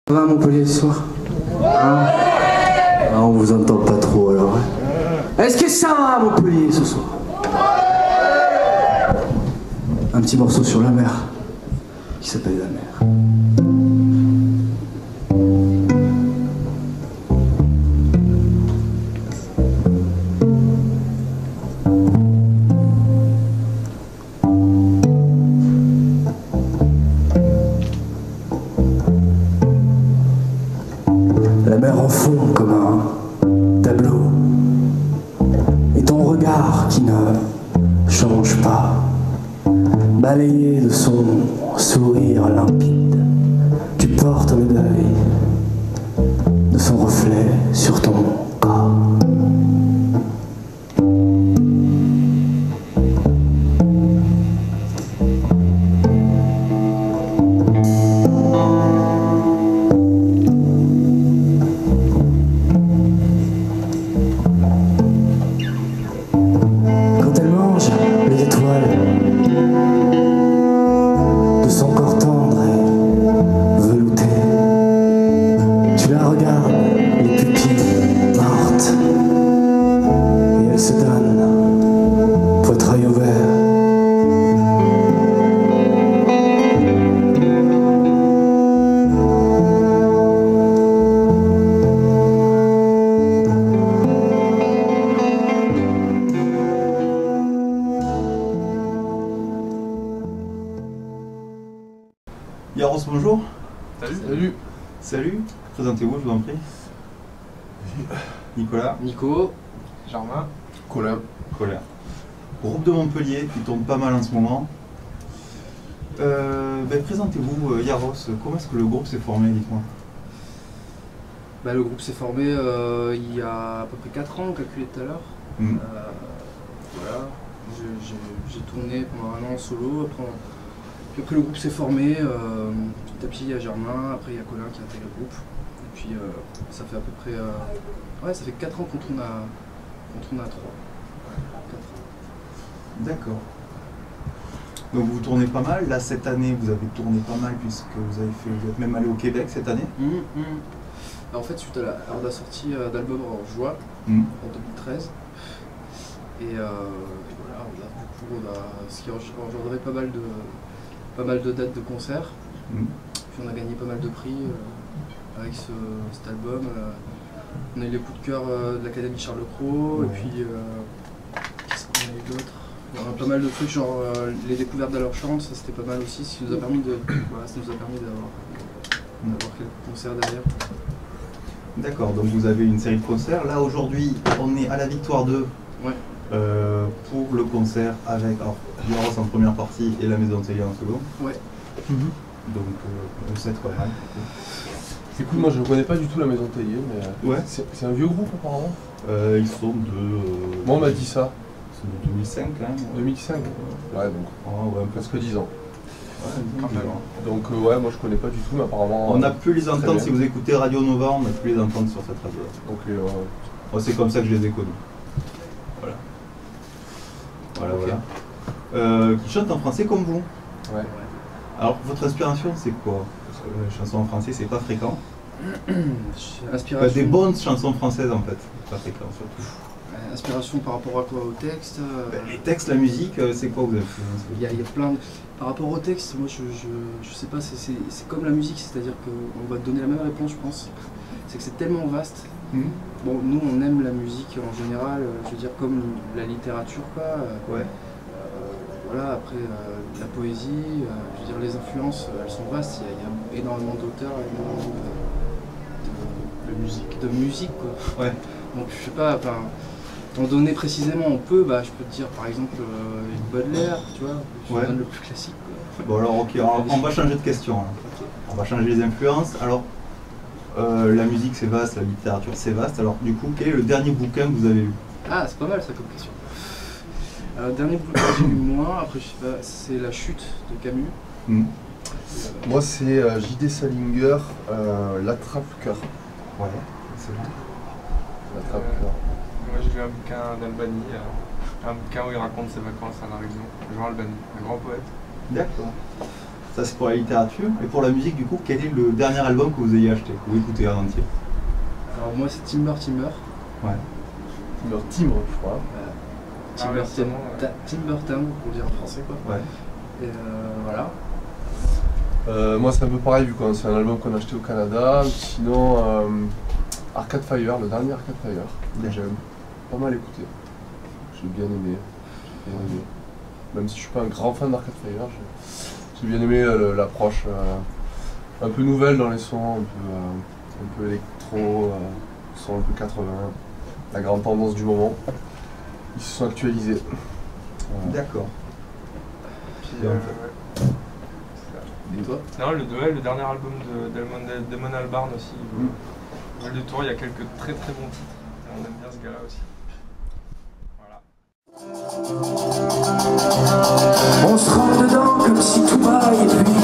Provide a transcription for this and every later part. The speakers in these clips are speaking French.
Ça va à Montpellier ce soir? Hein? Ah, on vous entend pas trop alors. Hein? Est-ce que ça va à Montpellier ce soir? Un petit morceau sur la mer qui s'appelle La Mer. La mer en fond comme un tableau, et ton regard qui ne change pas, balayé de son sourire limpide, tu portes le deuil de son reflet sur ton corps. Quand elle mange les étoiles de son corps tendre et velouté, tu la regardes, les pupilles mortes, et elle se donne, poitrail ouvert. Yaros, bonjour. Salut. Salut. Présentez-vous, je vous en prie. Nicolas. Nico. Germain. Colin. Colin. Groupe de Montpellier qui tourne pas mal en ce moment. Présentez-vous, Yaros. Comment est-ce que le groupe s'est formé, dites-moi? Le groupe s'est formé il y a à peu près 4 ans, on calculait tout à l'heure. Voilà. J'ai tourné pendant un an en solo. Après le groupe s'est formé, petit à petit il y a Germain, après il y a Colin qui a intégré le groupe. Et puis ça fait à peu près ouais, ça fait 4 ans qu'on tourne à 3. 4 ans. D'accord. Donc vous tournez pas mal. Là cette année vous avez tourné pas mal puisque vous êtes même allé au Québec cette année. Alors, en fait, suite à la sortie d'album en juin en 2013. Et voilà, ce qui engendrait pas mal de dates de concerts. Puis on a gagné pas mal de prix avec cet album. On a eu les coups de cœur de l'Académie Charles Cros, et puis qu'est-ce qu'on a eu d'autre? Pas mal de trucs, genre les découvertes d'Alors Chante, ça c'était pas mal aussi, ça nous a permis d'avoir quelques concerts derrière. D'accord, donc vous avez une série de concerts. Là aujourd'hui, on est à la Victoire 2 pour le concert avec Yaros en première partie et la Maison Télé en second. Ouais. Donc vous êtes pas mal. Écoute, moi je ne connais pas du tout la Maison Télé, mais Ouais. c'est un vieux groupe apparemment. Ils sont de. Moi on m'a dit ça. C'est de 2005 quand même. 2005. Ouais, donc ouais, presque 10 ans. Ouais, quand même. Donc ouais, moi je connais pas du tout, mais apparemment. On a pu les entendre, si vous écoutez Radio Nova, on a pu les entendre sur cette radio. Donc c'est comme ça que je les ai connus. Voilà. Voilà, Okay. Voilà. Qui chantent en français comme vous. Ouais. Alors votre inspiration c'est quoi? Parce que les chansons en français c'est pas fréquent. Inspiration. Des bonnes chansons françaises en fait, pas fréquent surtout. Inspiration par rapport à quoi? Au texte Les textes, la musique, c'est quoi vous avez fait? Il y a plein de... Par rapport au texte, moi je sais pas, c'est comme la musique, c'est-à-dire qu'on va te donner la même réponse je pense. C'est que c'est tellement vaste. Bon, nous on aime la musique en général, je veux dire comme la littérature quoi. Voilà, après la poésie, je veux dire les influences, elles sont vastes, il y a énormément d'auteurs, énormément de musique quoi. Ouais. Donc je sais pas, enfin, t'en donner précisément on peut, je peux te dire par exemple une Baudelaire, tu vois, je te donne le plus classique quoi. Bon alors ok, on va changer de question. On va changer les influences. Alors la musique c'est vaste, la littérature c'est vaste, alors du coup quel est le dernier bouquin que vous avez lu? Ah c'est pas mal ça comme question. Dernier bouquin que j'ai lu moins, après je sais pas, c'est La Chute de Camus. Moi c'est J.D. Salinger, L'Attrape-Cœur. Ouais, c'est bon. L'Attrape-Cœur. Moi j'ai lu un bouquin d'Albani, un bouquin où il raconte ses vacances à La Réunion, Jean Albani, un grand poète. D'accord. Ça c'est pour la littérature. Et pour la musique du coup, quel est le dernier album que vous ayez acheté ou écouté en entier? Alors moi c'est Timber. Ouais. Timbre, je crois. Timbertown pour dire en français quoi. Ouais. Et voilà. Moi c'est un peu pareil vu que c'est un album qu'on a acheté au Canada. Sinon Arcade Fire, le dernier Arcade Fire, que j'aime pas mal écouté. J'ai bien aimé. Même si je suis pas un grand fan d'Arcade Fire, j'ai bien aimé l'approche un peu nouvelle dans les sons, un peu électro, son un peu 80, la grande tendance du moment. Ils se sont actualisés. Voilà. D'accord. Et toi? Non, le dernier album de Damon Albarn aussi. Vol de Tour, il y a quelques très très bons titres. Et on aime bien ce gars-là aussi. Voilà. On se rentre dedans comme si tout va et puis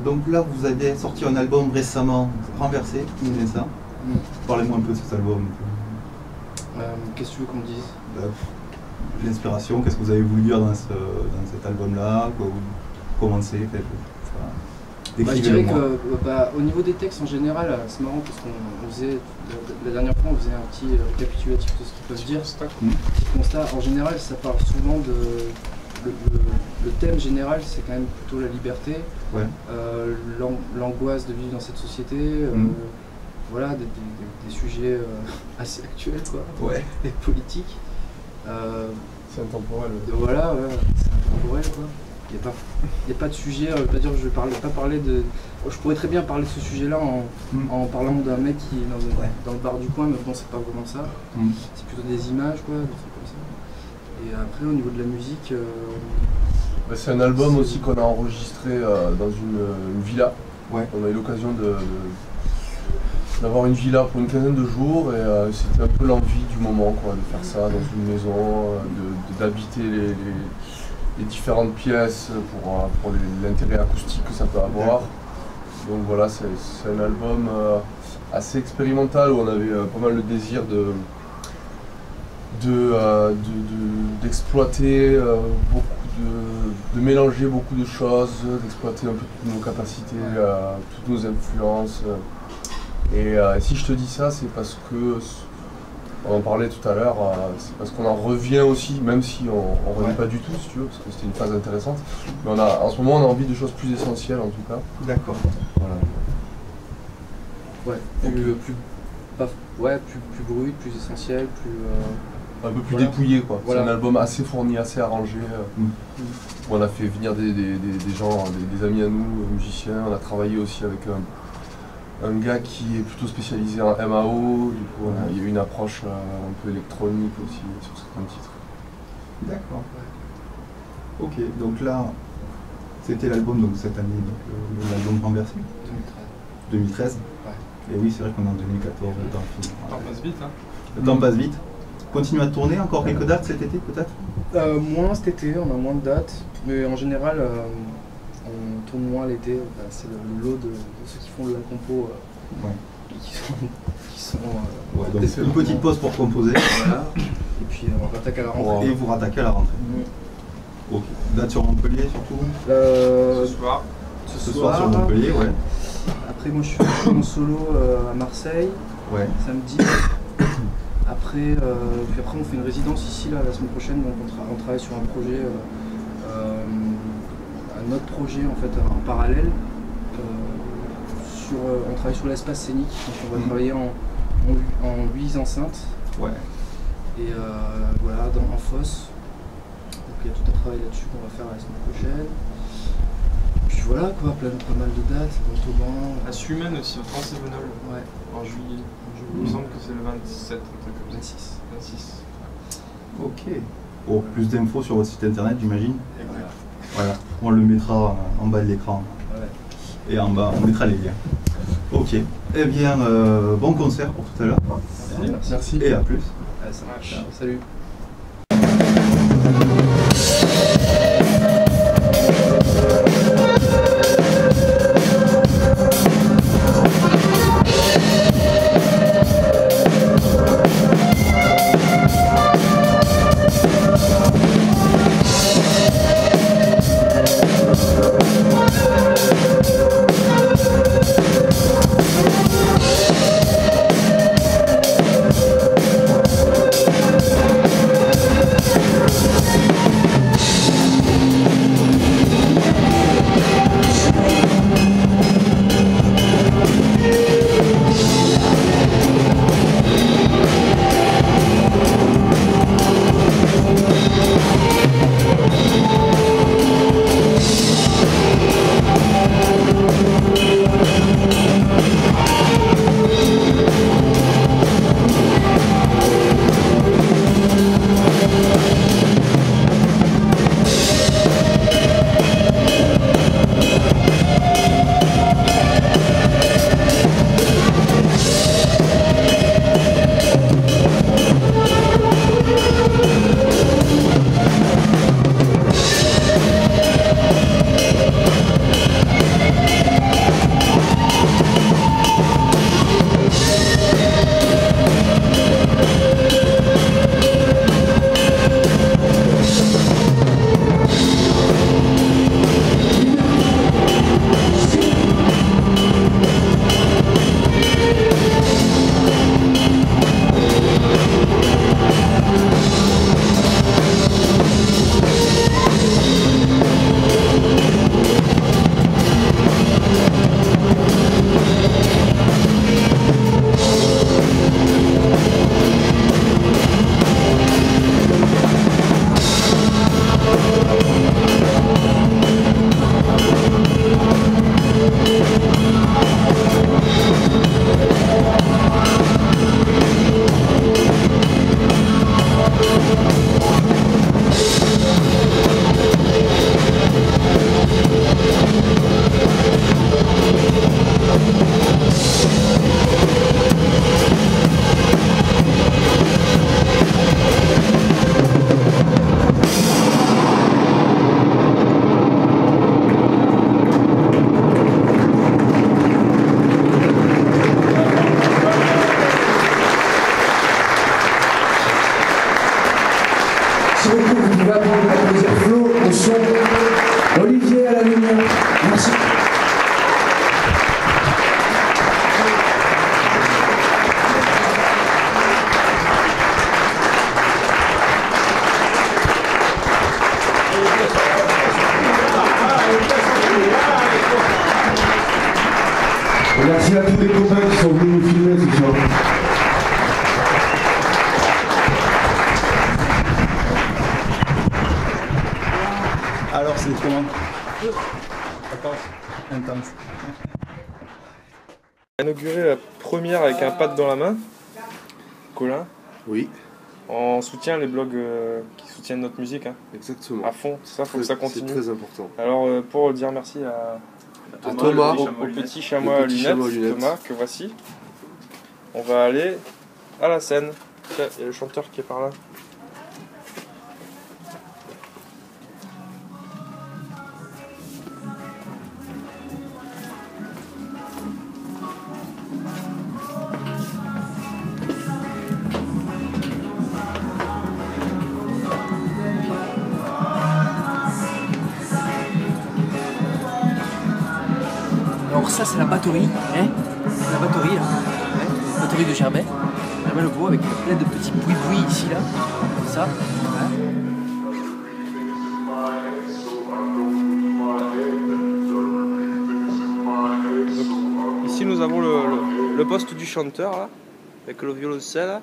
Donc là, vous avez sorti un album récemment, Renversé, c'est ça? Parlez-moi un peu de cet album. Qu'est-ce que tu veux qu'on dise? L'inspiration, qu'est-ce que vous avez voulu dire dans cet album-là? Comment c'est fait? Je dirais que au niveau des textes en général, c'est marrant parce qu'on faisait, la dernière fois on faisait un petit récapitulatif de ce qu'ils peuvent dire. Petit constat, en général ça parle souvent de... Le thème général c'est quand même plutôt la liberté, ouais. L'angoisse de vivre dans cette société, voilà, des sujets assez actuels quoi, ouais. Et politiques. C'est intemporel. Voilà, ouais, c'est intemporel quoi. Il n'y a pas de sujet, je veux pas dire que je vais pas parler de... Je pourrais très bien parler de ce sujet-là en parlant d'un mec qui est dans le bar du coin, mais bon, c'est pas vraiment ça. C'est plutôt des images, quoi, des trucs comme ça. Et après, au niveau de la musique... c'est un album aussi qu'on a enregistré dans une villa. Ouais. On a eu l'occasion d'avoir une villa pour une quinzaine de jours et c'était un peu l'envie du moment, quoi, de faire ça dans une maison, d'habiter les différentes pièces pour l'intérêt acoustique que ça peut avoir. Donc voilà, c'est un album assez expérimental où on avait pas mal le désir d'exploiter de mélanger beaucoup de choses, d'exploiter un peu toutes nos capacités, toutes nos influences. Et si je te dis ça, c'est parce que on en parlait tout à l'heure, c'est parce qu'on en revient aussi, même si on ne revient pas du tout, si tu veux, parce que c'était une phase intéressante. Mais en ce moment, on a envie de choses plus essentielles, en tout cas. D'accord. Voilà. Ouais, plus brut, plus essentiel, plus un peu plus dépouillé, quoi. Voilà. C'est un album assez fourni, assez arrangé. On a fait venir des gens, des amis à nous, musiciens. On a travaillé aussi avec un gars qui est plutôt spécialisé en MAO. Du coup, il y a eu une approche un peu électronique aussi sur certains titres. D'accord. Ok, donc là, c'était l'album donc cette année, donc l'album renversé. 2013. Ouais. Et oui, c'est vrai qu'on est en 2014, le temps fini. Le temps passe vite, hein. Le temps passe vite. Continue à tourner, encore quelques dates cet été peut-être? Moins cet été, on a moins de dates, mais en général on tourne moins l'été. C'est le lot de ceux qui font de la compo et qui sont donc une petite pause pour composer. Voilà. Et puis on rattaque à la rentrée. Et vous rattaquez à la rentrée. Ok. Date sur Montpellier surtout? Ce soir. Ce soir sur Montpellier, ouais. Après moi je suis en solo à Marseille, samedi. Après, puis après on fait une résidence ici là, la semaine prochaine, donc on travaille sur un projet, un autre projet en fait en parallèle. On travaille sur l'espace scénique, donc on va travailler en 8 enceintes. Ouais. Et voilà, en fosse. Donc il y a tout un travail là-dessus qu'on va faire la semaine prochaine. Puis voilà quoi, pas mal de dates, Montauban. À Sumen aussi, au Transévenol. Ouais. En juillet. Il me semble que c'est le 27, un truc comme ça. 26. Ok. Bon, plus d'infos sur votre site internet, j'imagine. Et voilà. Voilà. On le mettra en bas de l'écran. Ouais. Et en bas, on mettra les liens. Ok. Eh bien, bon concert pour tout à l'heure. Merci. Et à plus. Ouais, ça marche. Salut. Olivier à la lumière. Merci. Et merci à tous les copains qui sont venus nous filmer ce soir. comment? Intense. Inauguré la première avec un pad dans la main, Colin. Oui, On soutient les blogs qui soutiennent notre musique hein, exactement. à fond, ça faut que ça continue. C'est très important. Alors pour dire merci à Thomas, au petit chamois à lunettes, Thomas, que voici. On va aller à la scène. Tiens, il y a le chanteur qui est par là. Alors ça c'est la batterie, hein, la batterie là, hein, la batterie de Gerbet. Là le gros avec plein de petits bruits ici là, comme ça. Hein. Donc, ici nous avons le poste du chanteur là, avec le violoncelle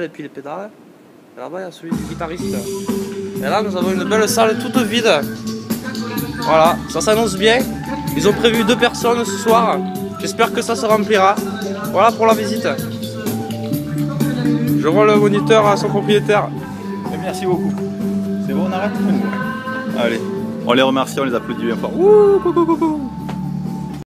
et puis les pédales. Et là-bas il y a celui du guitariste. Et là nous avons une belle salle toute vide. Voilà, ça s'annonce bien. Ils ont prévu 2 personnes ce soir. J'espère que ça se remplira. Voilà pour la visite. Je rends le moniteur à son propriétaire. Et merci beaucoup. C'est bon, on arrête? Allez, on les remercie, on les applaudit bien fort. Ouh, coucou, coucou.